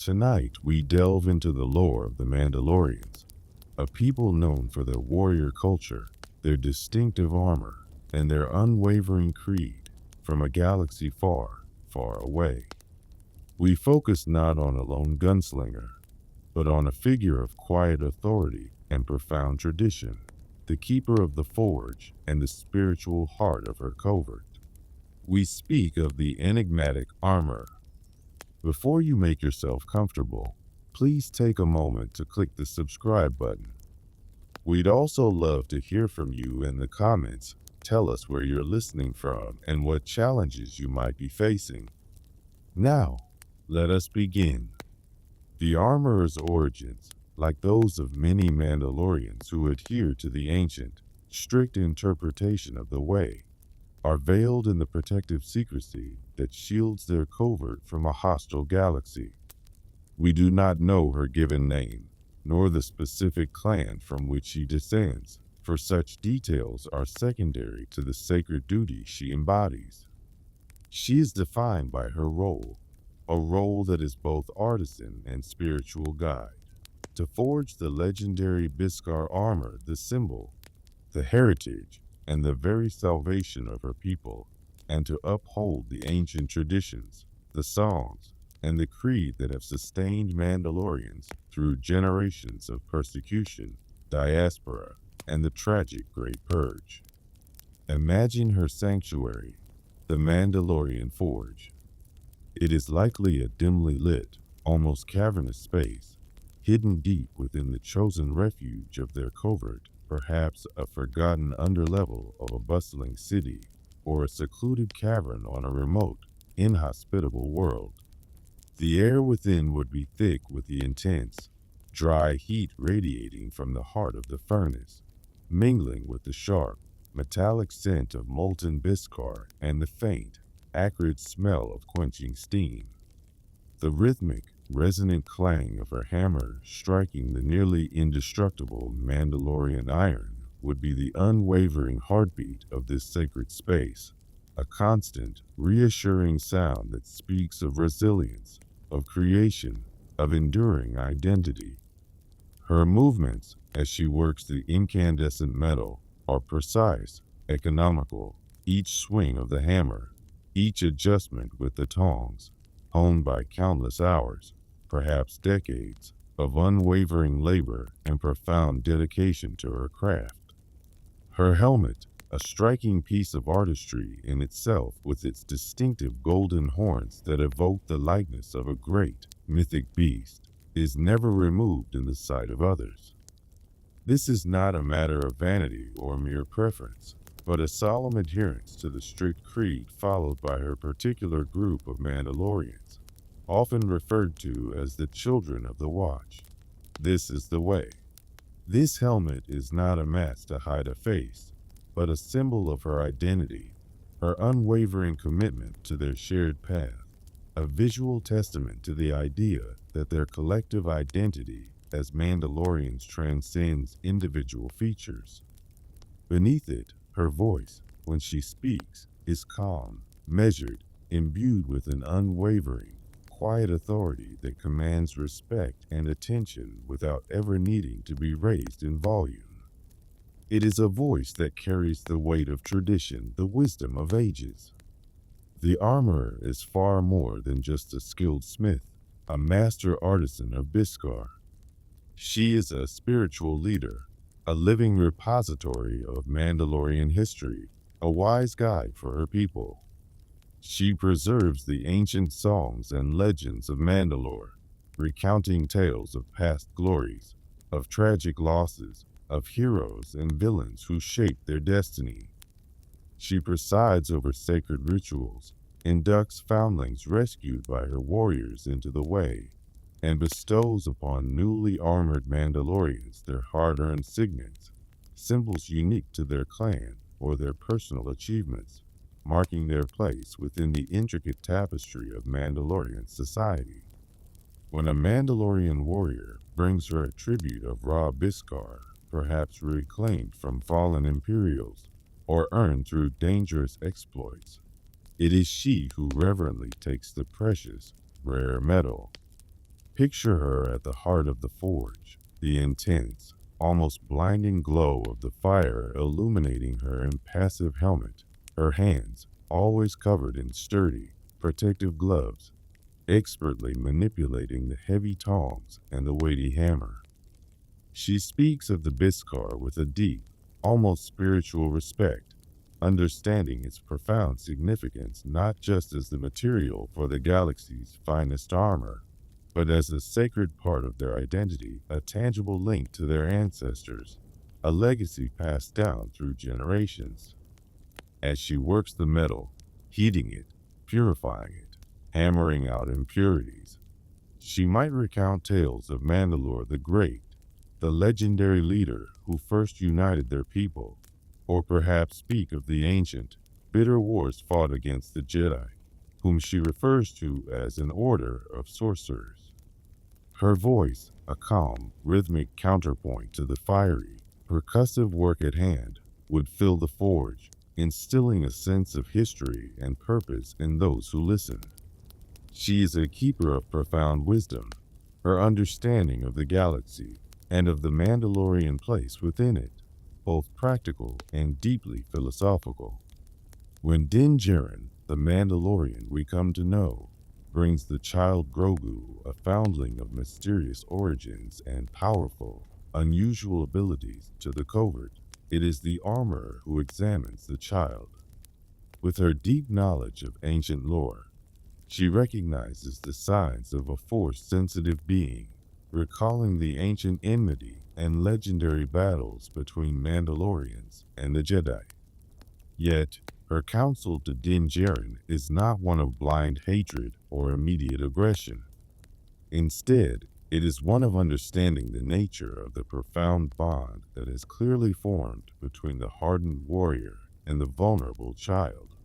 Tonight, we delve into the lore of the Mandalorians, a people known for their warrior culture, their distinctive armor, and their unwavering creed from a galaxy far, far away. We focus not on a lone gunslinger, but on a figure of quiet authority and profound tradition, the keeper of the forge and the spiritual heart of her covert. We speak of the enigmatic armor. Before you make yourself comfortable, please take a moment to click the subscribe button. We'd also love to hear from you in the comments. Tell us where you're listening from and what challenges you might be facing. Now, let us begin. The armorer's origins, like those of many Mandalorians who adhere to the ancient, strict interpretation of the Way, are veiled in the protective secrecy that shields their covert from a hostile galaxy. We do not know her given name, nor the specific clan from which she descends, for such details are secondary to the sacred duty she embodies. She is defined by her role, a role that is both artisan and spiritual guide. To forge the legendary Beskar armor, the symbol, the heritage, and the very salvation of her people, and to uphold the ancient traditions, the songs, and the creed that have sustained Mandalorians through generations of persecution, diaspora, and the tragic Great Purge. Imagine her sanctuary, the Mandalorian Forge. It is likely a dimly lit, almost cavernous space, hidden deep within the chosen refuge of their covert, perhaps a forgotten underlevel of a bustling city, or a secluded cavern on a remote, inhospitable world. The air within would be thick with the intense, dry heat radiating from the heart of the furnace, mingling with the sharp, metallic scent of molten Beskar and the faint, acrid smell of quenching steam. The rhythmic, resonant clang of her hammer striking the nearly indestructible Mandalorian iron would be the unwavering heartbeat of this sacred space, a constant, reassuring sound that speaks of resilience, of creation, of enduring identity. Her movements, as she works the incandescent metal, are precise, economical, each swing of the hammer, each adjustment with the tongs, honed by countless hours, perhaps decades, of unwavering labor and profound dedication to her craft. Her helmet, a striking piece of artistry in itself with its distinctive golden horns that evoke the likeness of a great, mythic beast, is never removed in the sight of others. This is not a matter of vanity or mere preference, but a solemn adherence to the strict creed followed by her particular group of Mandalorians, often referred to as the Children of the Watch. This is the Way. This helmet is not a mask to hide a face, but a symbol of her identity, her unwavering commitment to their shared path, a visual testament to the idea that their collective identity as Mandalorians transcends individual features. Beneath it, her voice, when she speaks, is calm, measured, imbued with an unwavering, quiet authority that commands respect and attention without ever needing to be raised in volume. It is a voice that carries the weight of tradition, the wisdom of ages. The armorer is far more than just a skilled smith, a master artisan of Beskar. She is a spiritual leader, a living repository of Mandalorian history, a wise guide for her people. She preserves the ancient songs and legends of Mandalore, recounting tales of past glories, of tragic losses, of heroes and villains who shaped their destiny. She presides over sacred rituals, inducts foundlings rescued by her warriors into the Way, and bestows upon newly armored Mandalorians their hard-earned signets, symbols unique to their clan or their personal achievements, marking their place within the intricate tapestry of Mandalorian society. When a Mandalorian warrior brings her a tribute of raw Beskar, perhaps reclaimed from fallen Imperials, or earned through dangerous exploits, it is she who reverently takes the precious, rare metal. Picture her at the heart of the forge, the intense, almost blinding glow of the fire illuminating her impassive helmet, her hands, always covered in sturdy, protective gloves, expertly manipulating the heavy tongs and the weighty hammer. She speaks of the Beskar with a deep, almost spiritual respect, understanding its profound significance not just as the material for the galaxy's finest armor, but as a sacred part of their identity, a tangible link to their ancestors, a legacy passed down through generations. As she works the metal, heating it, purifying it, hammering out impurities, she might recount tales of Mandalore the Great, the legendary leader who first united their people, or perhaps speak of the ancient, bitter wars fought against the Jedi, whom she refers to as an order of sorcerers. Her voice, a calm, rhythmic counterpoint to the fiery, percussive work at hand, would fill the forge, instilling a sense of history and purpose in those who listen. She is a keeper of profound wisdom, her understanding of the galaxy and of the Mandalorian place within it, both practical and deeply philosophical. When Din Djarin, the Mandalorian we come to know, brings the child Grogu, a foundling of mysterious origins and powerful, unusual abilities, to the covert, it is the armorer who examines the child. With her deep knowledge of ancient lore, she recognizes the signs of a force-sensitive being, recalling the ancient enmity and legendary battles between Mandalorians and the Jedi. Yet, her counsel to Din Djarin is not one of blind hatred or immediate aggression. Instead, it is one of understanding the nature of the profound bond that is clearly formed between the hardened warrior and the vulnerable child.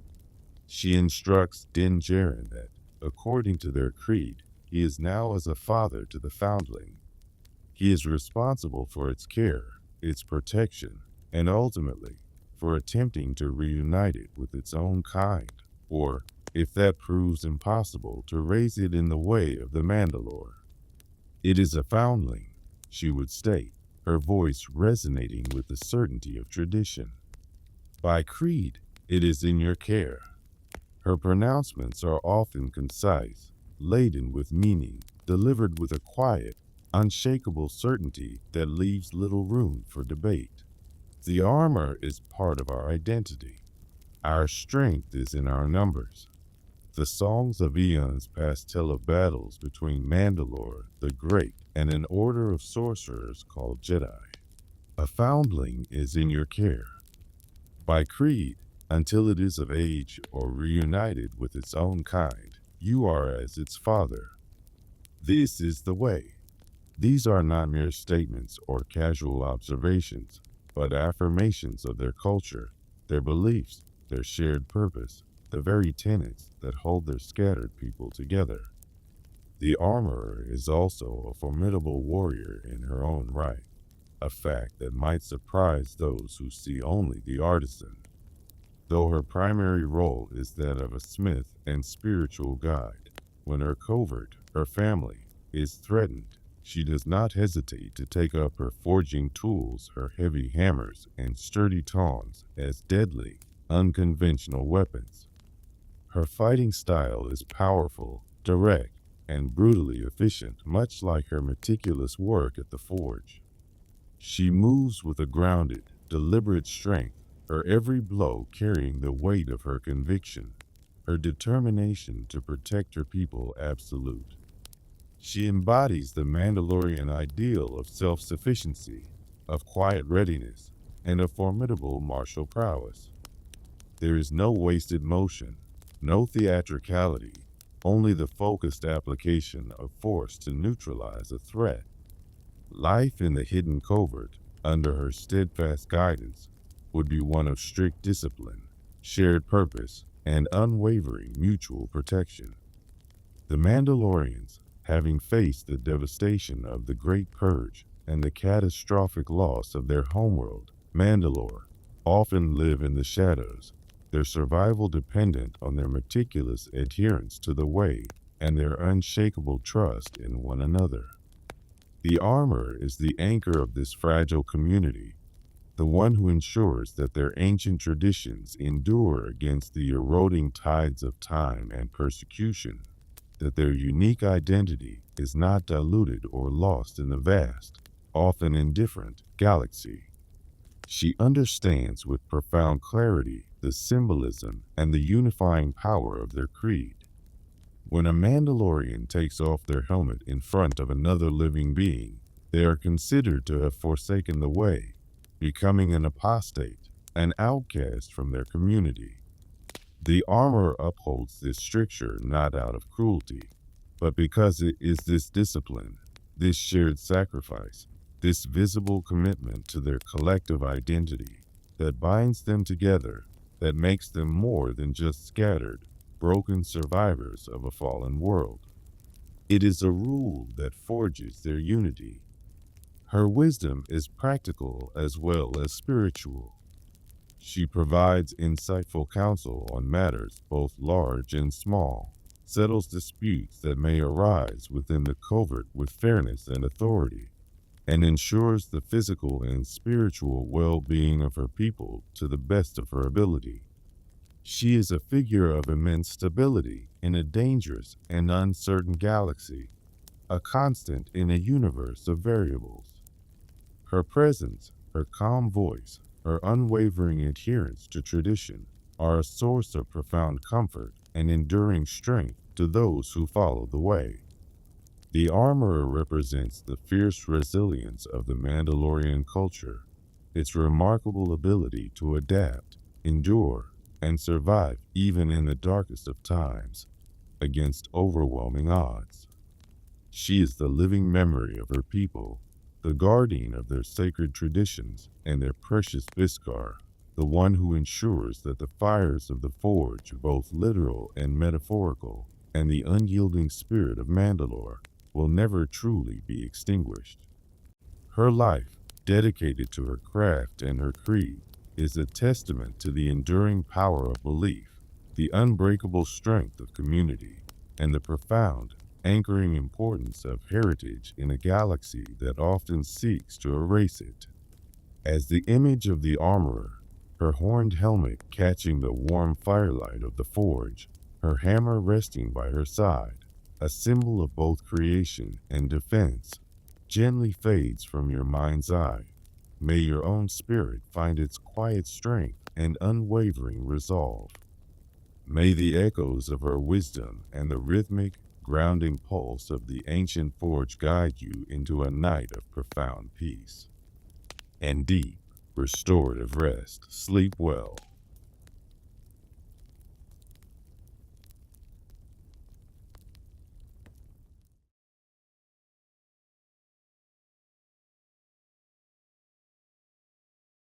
She instructs Din Djarin that, according to their creed, he is now as a father to the foundling. He is responsible for its care, its protection, and ultimately, for attempting to reunite it with its own kind, or, if that proves impossible, to raise it in the way of the Mandalore. It is a foundling, she would state, her voice resonating with the certainty of tradition. By creed, it is in your care. Her pronouncements are often concise, laden with meaning, delivered with a quiet, unshakable certainty that leaves little room for debate. The armor is part of our identity. Our strength is in our numbers. The songs of eons past tell of battles between Mandalore the Great and an order of sorcerers called Jedi. A foundling is in your care. By creed, until it is of age or reunited with its own kind, you are as its father. This is the way. These are not mere statements or casual observations, but affirmations of their culture, their beliefs, their shared purpose, the very tenets that hold their scattered people together. The armorer is also a formidable warrior in her own right, a fact that might surprise those who see only the artisan. Though her primary role is that of a smith and spiritual guide, when her covert, her family, is threatened, she does not hesitate to take up her forging tools, her heavy hammers and sturdy tongs, as deadly, unconventional weapons. Her fighting style is powerful, direct, and brutally efficient, much like her meticulous work at the forge. She moves with a grounded, deliberate strength, her every blow carrying the weight of her conviction, her determination to protect her people absolute. She embodies the Mandalorian ideal of self-sufficiency, of quiet readiness, and of formidable martial prowess. There is no wasted motion, no theatricality, only the focused application of force to neutralize a threat. Life in the hidden covert, under her steadfast guidance, would be one of strict discipline, shared purpose, and unwavering mutual protection. The Mandalorians, having faced the devastation of the Great Purge and the catastrophic loss of their homeworld, Mandalore, often live in the shadows, their survival dependent on their meticulous adherence to the way, and their unshakable trust in one another. The armor is the anchor of this fragile community, the one who ensures that their ancient traditions endure against the eroding tides of time and persecution, that their unique identity is not diluted or lost in the vast, often indifferent, galaxy. She understands with profound clarity the symbolism and the unifying power of their creed. When a Mandalorian takes off their helmet in front of another living being, they are considered to have forsaken the way, becoming an apostate, an outcast from their community. The armor upholds this stricture not out of cruelty, but because it is this discipline, this shared sacrifice, this visible commitment to their collective identity that binds them together, that makes them more than just scattered, broken survivors of a fallen world. It is a rule that forges their unity. Her wisdom is practical as well as spiritual. She provides insightful counsel on matters both large and small, settles disputes that may arise within the covert with fairness and authority, and ensures the physical and spiritual well-being of her people to the best of her ability. She is a figure of immense stability in a dangerous and uncertain galaxy, a constant in a universe of variables. Her presence, her calm voice, her unwavering adherence to tradition are a source of profound comfort and enduring strength to those who follow the way. The armorer represents the fierce resilience of the Mandalorian culture, its remarkable ability to adapt, endure, and survive even in the darkest of times, against overwhelming odds. She is the living memory of her people, the guardian of their sacred traditions and their precious Beskar, the one who ensures that the fires of the forge, both literal and metaphorical, and the unyielding spirit of Mandalore, will never truly be extinguished. Her life, dedicated to her craft and her creed, is a testament to the enduring power of belief, the unbreakable strength of community, and the profound, anchoring importance of heritage in a galaxy that often seeks to erase it. As the image of the armorer, her horned helmet catching the warm firelight of the forge, her hammer resting by her side, a symbol of both creation and defense, gently fades from your mind's eye, may your own spirit find its quiet strength and unwavering resolve. May the echoes of her wisdom and the rhythmic, grounding pulse of the ancient forge guide you into a night of profound peace and deep, restorative rest. Sleep well.